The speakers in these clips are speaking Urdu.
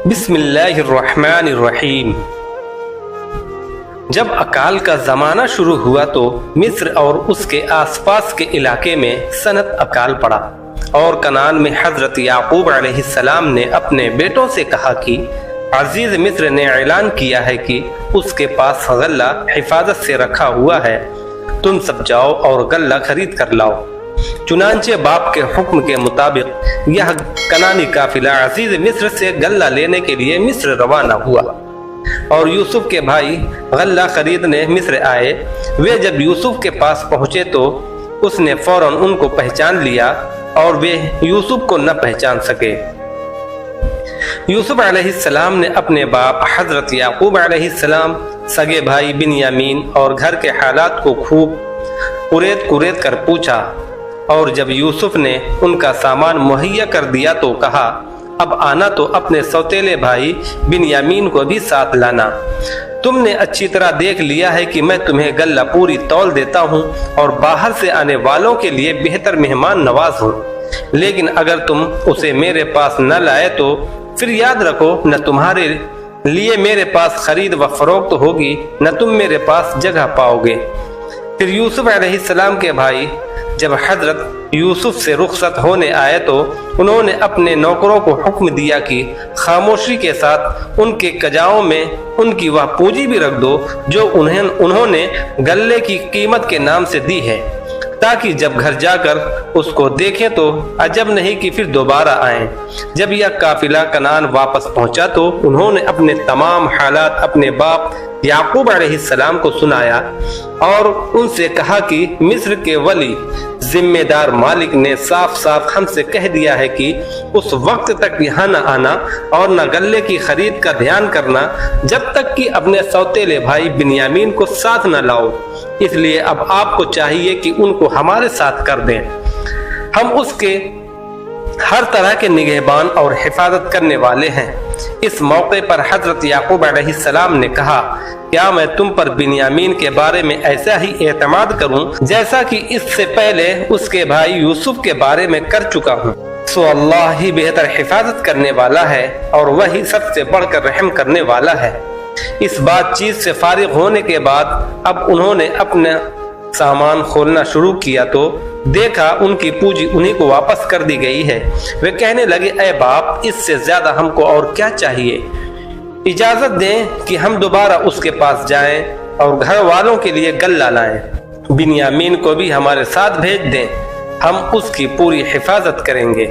بسم اللہ الرحمن الرحیم۔ جب اکال کا زمانہ شروع ہوا تو مصر اور اس کے آس پاس کے علاقے میں سنت اکال پڑا، اور کنعان میں حضرت یعقوب علیہ السلام نے اپنے بیٹوں سے کہا کہ عزیز مصر نے اعلان کیا ہے کہ اس کے پاس غلہ حفاظت سے رکھا ہوا ہے، تم سب جاؤ اور غلہ خرید کر لاؤ۔ چنانچہ باپ کے حکم کے مطابق یہ کنعانی قافلہ عزیز مصر سے غلہ لینے کے لیے مصر روانہ ہوا، اور یوسف کے بھائی غلہ خریدنے مصر آئے۔ وہ جب یوسف کے پاس پہنچے تو اس نے فوراً ان کو پہچان لیا، اور وہ یوسف کو نہ پہچان سکے۔ یوسف علیہ السلام نے اپنے باپ حضرت یعقوب علیہ السلام، سگے بھائی بنیامین اور گھر کے حالات کو خوب قرید کر پوچھا، اور جب یوسف نے ان کا سامان مہیا کر دیا تو کہا، اب آنا تو اپنے سوتیلے بھائی بنیامین کو بھی ساتھ لانا۔ تم نے اچھی طرح دیکھ لیا ہے کہ میں تمہیں غلہ پوری تول دیتا ہوں اور باہر سے آنے والوں کے لیے بہتر مہمان نواز ہوں، لیکن اگر تم اسے میرے پاس نہ لائے تو پھر یاد رکھو، نہ تمہارے لیے میرے پاس خرید و فروخت ہوگی، نہ تم میرے پاس جگہ پاؤ گے۔ پھر یوسف علیہ السلام کے بھائی جب حضرت یوسف سے رخصت ہونے آئے تو انہوں نے اپنے نوکروں کو حکم دیا کہ خاموشی کے ساتھ ان کے کجاؤں میں ان کی وہ پونجی بھی رکھ دو جو انہوں نے غلے کی قیمت کے نام سے دی ہے، تاکہ جب گھر جا کر اس کو دیکھیں تو عجب نہیں کہ پھر دوبارہ آئیں۔ جب یہ قافلہ کنعان واپس پہنچا تو انہوں نے اپنے تمام حالات اپنے باپ یعقوب علیہ السلام کو سنایا، اور ان سے کہا کہ مصر کے ولی ذمہ دار مالک نے صاف صاف ہم سے کہہ دیا ہے کہ اس وقت تک یہاں نہ آنا اور نہ غلے کی خرید کا دھیان کرنا جب تک کہ اپنے سوتیلے بھائی بنیامین کو ساتھ نہ لاؤ، اس لیے اب آپ کو چاہیے کہ ان کو ہمارے ساتھ کر دیں، ہم اس کے ہر طرح کے نگہبان اور حفاظت کرنے والے ہیں۔ اس موقع پر حضرت یعقوب علیہ السلام نے کہا، کیا میں تم پر بنیامین کے بارے میں ایسا ہی اعتماد کروں جیسا کہ اس سے پہلے اس کے بھائی یوسف کے بارے میں کر چکا ہوں؟ سو اللہ ہی بہتر حفاظت کرنے والا ہے، اور وہی سب سے بڑھ کر رحم کرنے والا ہے۔ اس بات چیت سے فارغ ہونے کے بعد اب انہوں نے اپنا سامان کھولنا شروع کیا تو دیکھا ان کی پونجی انہی کو واپس کر دی گئی ہے۔ وہ کہنے لگے، اے باپ، اس سے زیادہ ہم کو اور کیا چاہیے؟ اجازت دیں کہ ہم دوبارہ اس کے پاس جائیں اور گھر والوں کے لیے غلہ لائیں، بنیامین کو بھی ہمارے ساتھ بھیج دیں، ہم اس کی پوری حفاظت کریں گے۔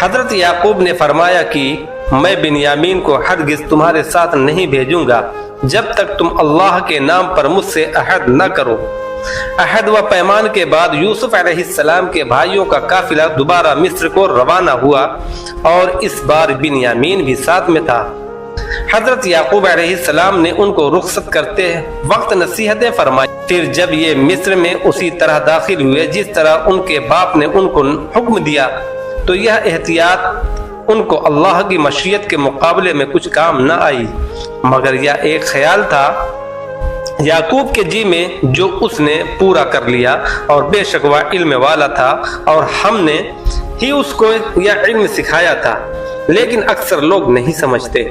حضرت یعقوب نے فرمایا کہ میں بنیامین کو ہرگز تمہارے ساتھ نہیں بھیجوں گا جب تک تم اللہ کے نام پر مجھ سے عہد نہ کرو۔ عہد و پیمان کے بعد یوسف علیہ السلام کے بھائیوں کا قافلہ دوبارہ مصر کو روانہ ہوا، اور اس بار بنیامین بھی ساتھ میں تھا۔ حضرت یعقوب علیہ السلام نے ان کو رخصت کرتے وقت نصیحتیں فرمائی۔ پھر جب یہ مصر میں اسی طرح داخل ہوئے جس طرح ان کے باپ نے ان کو حکم دیا، تو یہ احتیاط ان کو اللہ کی مشیت کے مقابلے میں کچھ کام نہ آئی، مگر یہ ایک خیال تھا یعقوب کے جی میں جو اس نے پورا کر لیا، اور بے شک وہ علم والا تھا، اور ہم نے ہی اس کو یہ علم سکھایا تھا، لیکن اکثر لوگ نہیں سمجھتے۔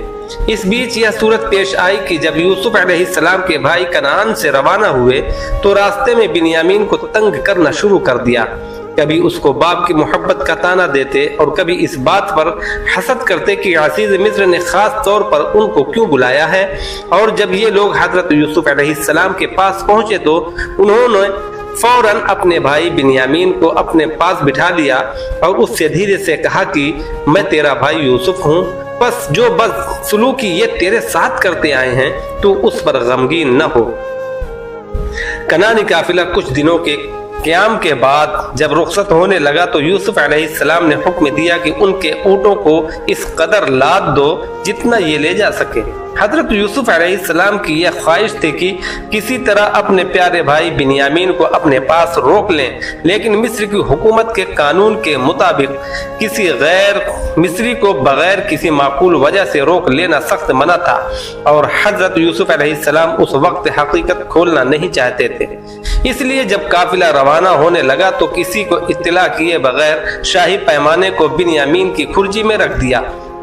اس بیچ یہ صورت پیش آئی کہ جب یوسف علیہ السلام کے بھائی کنعان سے روانہ ہوئے تو راستے میں بنیامین کو تنگ کرنا شروع کر دیا، کبھی اس کو باپ کی محبت کا تانا دیتے اور کبھی اس بات پر حسد کرتے کہ عزیز مصر نے خاص طور پر ان کو کیوں بلایا ہے۔ اور جب یہ لوگ حضرت یوسف علیہ السلام کے پاس پہنچے تو انہوں نے فوراً اپنے بھائی بنیامین کو اپنے پاس بٹھا لیا اور اس سے دھیرے سے کہا کہ میں تیرا بھائی یوسف ہوں، بس جو بد سلوکی یہ تیرے ساتھ کرتے آئے ہیں تو اس پر غمگین نہ ہو۔ کنعانی قافلہ کچھ دنوں کے قیام کے بعد جب رخصت ہونے لگا تو یوسف علیہ السلام نے حکم دیا کہ ان کے اونٹوں کو اس قدر لاد دو جتنا یہ لے جا سکے۔ حضرت یوسف علیہ السلام کی یہ خواہش تھی کہ کسی طرح اپنے پیارے بھائی بنیامین کو اپنے پاس روک لیں، لیکن مصر کی حکومت کے قانون کے مطابق کسی غیر مصری کو بغیر کسی معقول وجہ سے روک لینا سخت منع تھا، اور حضرت یوسف علیہ السلام اس وقت حقیقت کھولنا نہیں چاہتے تھے۔ اس لیے جب قافلہ روانہ ہونے لگا تو کسی کو اطلاع کیے بغیر شاہی پیمانے کو بنیامین کی کھرجی میں رکھ دیا